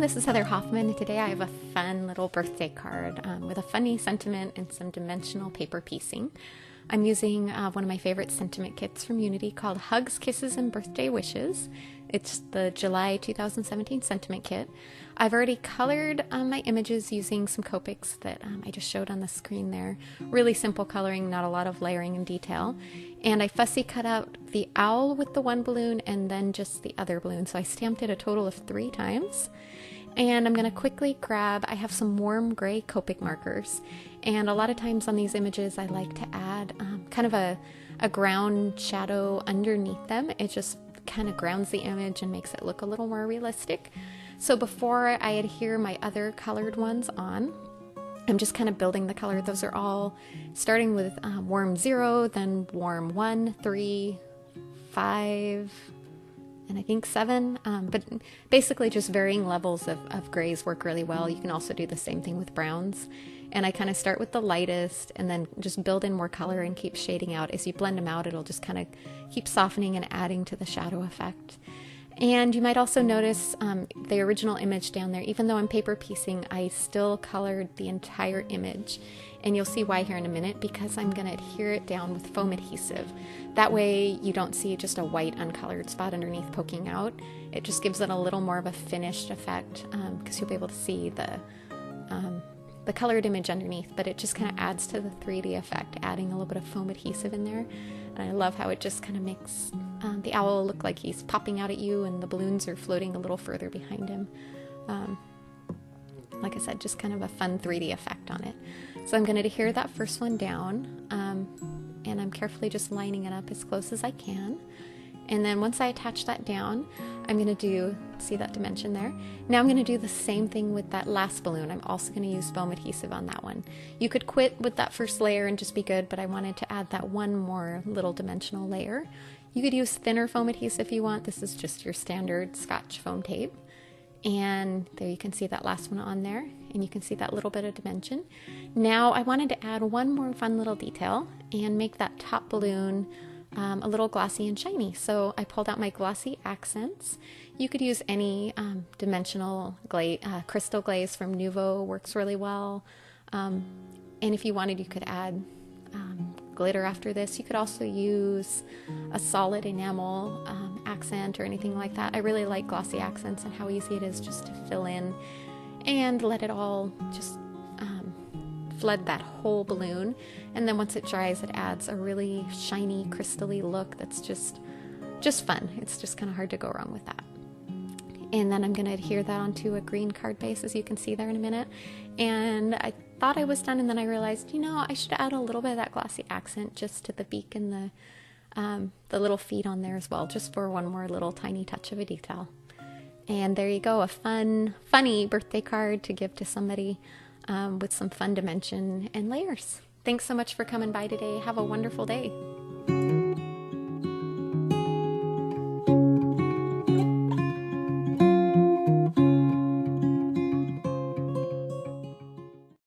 this is Heather Hoffman, and today I have a fun little birthday card with a funny sentiment and some dimensional paper piecing. I'm using one of my favorite sentiment kits from Unity called Hugs, Kisses, and Birthday Wishes. It's the July 2017 sentiment kit. I've already colored my images using some Copics that I just showed on the screen there. Really simple coloring, not a lot of layering and detail. And I fussy cut out the owl with the one balloon and then just the other balloon. So I stamped it a total of 3 times. And I'm going to quickly grab, I have some warm gray Copic markers. And a lot of times on these images, I like to add kind of a ground shadow underneath them. It just kind of grounds the image and makes it look a little more realistic. So before I adhere my other colored ones on, I'm just kind of building the color. Those are all starting with warm 0, then warm 1, 3, 5, and I think 7, but basically just varying levels of grays work really well. You can also do the same thing with browns. And I kind of start with the lightest and then just build in more color and keep shading out. As you blend them out, it'll just kind of keep softening and adding to the shadow effect. And you might also notice the original image down there. Even though I'm paper piecing, I still colored the entire image. And you'll see why here in a minute, because I'm going to adhere it down with foam adhesive. That way you don't see just a white uncolored spot underneath poking out. It just gives it a little more of a finished effect because you'll be able to see the colored image underneath, but it just kind of adds to the 3D effect, adding a little bit of foam adhesive in there. And I love how it just kind of makes the owl look like he's popping out at you and the balloons are floating a little further behind him. Like I said, just kind of a fun 3D effect on it. So I'm going to adhere that first one down, and I'm carefully just lining it up as close as I can. And then once I attach that down, I'm going to see that dimension there? Now I'm going to do the same thing with that last balloon. I'm also going to use foam adhesive on that one. You could quit with that first layer and just be good, but I wanted to add that one more little dimensional layer. You could use thinner foam adhesive if you want. This is just your standard Scotch foam tape. And there you can see that last one on there, and you can see that little bit of dimension. Now I wanted to add one more fun little detail and make that top balloon a little glossy and shiny. So I pulled out my glossy accents. You could use any dimensional crystal glaze from Nuvo, works really well. And if you wanted, you could add glitter after this. You could also use a solid enamel accent or anything like that. I really like glossy accents and how easy it is just to fill in and let it all just flood that whole balloon. And then once it dries, it adds a really shiny, crystally look that's just fun. It's just kind of hard to go wrong with that. And then I'm going to adhere that onto a green card base, as you can see there in a minute. And I thought I was done, and then I realized, I should add a little bit of that glossy accent just to the beak and the little feet on there as well, just for one more little tiny touch of a detail. And there you go, a funny birthday card to give to somebody with some fun dimension and layers. Thanks so much for coming by today. Have a wonderful day.